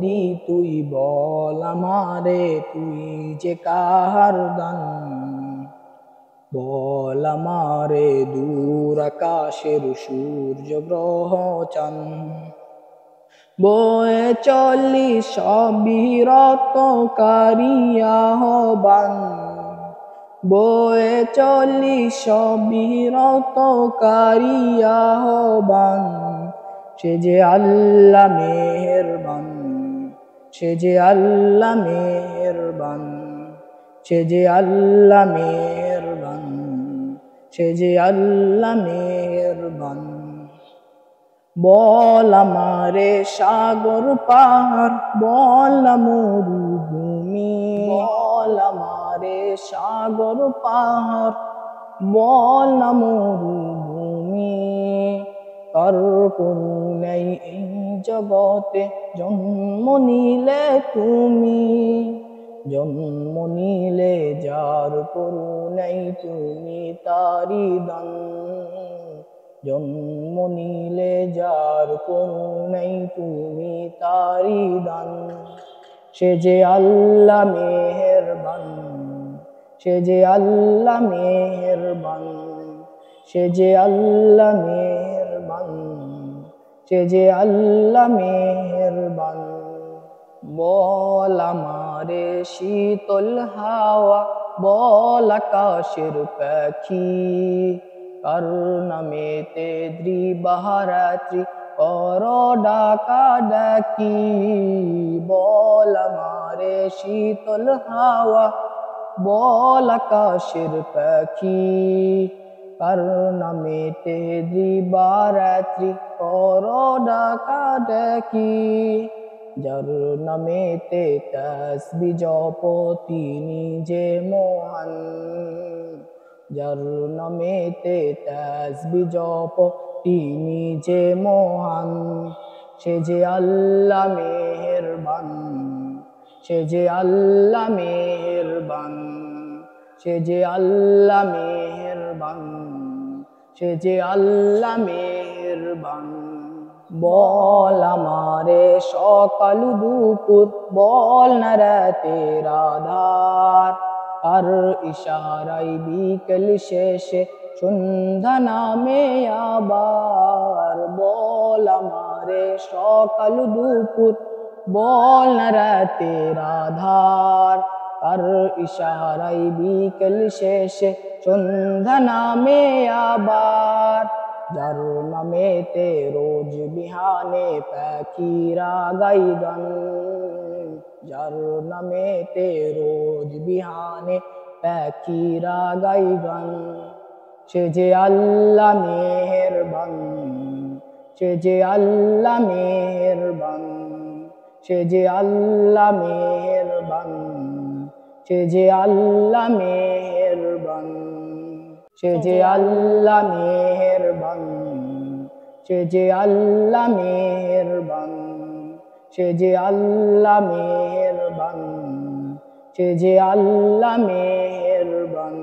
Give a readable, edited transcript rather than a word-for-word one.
যদি তুই বল আমারে তুই যে কাহার দান, বল আমারে দূর আকাশের সূর্য গ্রহ চাঁদ, বয়ে চলি সব বিরতকারী আহ্বান, বয়ে চলি সব বিরতকারী আহ্বান। সে যে আল্লাহ মেহেরবান, সে যে আল্লাহ মেহেরবান, সে যে আল্লাহ মেহেরবান, সে যে আল্লাহ মেহেরবান। বল আমারে সাগর পাহাড়, বল মরুভূমি, বল আমারে সাগর পাহাড়, বল মরুভূমি। কার করুণাই এই জগতে জন্ম নিলে তুমি, জন্ম নিলে যার করুণাই তুমি তারি দান, জন্ম নিলে যার করুণাই তুমি তারি দান। সে যে আল্লাহ মেহেরবান, সে যে আল্লাহ মেহেরবান, সে যে আল্লাহ মেহেরবান, সে যে আল্লাহ মেহেরবান। বল আমারে শীতল হাওয়া, বল আকাশের পাখি, কার নামেতে দিবারাত্রি কর ডাকা ডাকি। বল আমারে শীতল হাওয়া, বল আকাশের পাখি, কার নামেতে দিবারাত্রি কর ডাকা ডাকি। যার নামেতে তাসবিহ জপ তিনি যে মহান, যার নামেতে তাসবিহ জপ তিনি যে মহান। সে যে আল্লাহ মেহেরবান, সে যে আল্লাহ মেহেরবান, সে যে আল্লাহ মেহেরবান, সে যে আল্লাহ মেহেরবান। বল আমারে সকাল দুপুর, বল না রাতের আধার, আর ইশারাই বিকেল শেষে সন্ধ্যা নামে আবার। বল আমারে সকাল দুপুর, বল না রাতের আধার, আর ইশারাই বিকেল শেষে সন্ধ্যা নামে আবার। যার নামেতে রোজ বিহানে পাখিরা গাই গান, যার নামেতে রোজ বিহানে পাখিরা গাই গান। সে যে আল্লাহ মেহেরবান, সে যে আল্লাহ মেহেরবান, সে যে আল্লাহ মেহেরবান, সে যে আল্লাহ মেহেরবান, সে যে আল্লাহ মেহেরবান, সে যে আল্লাহ মেহেরবান, সে যে আল্লাহ মেহেরবান, সে যে আল্লাহ মেহেরবান।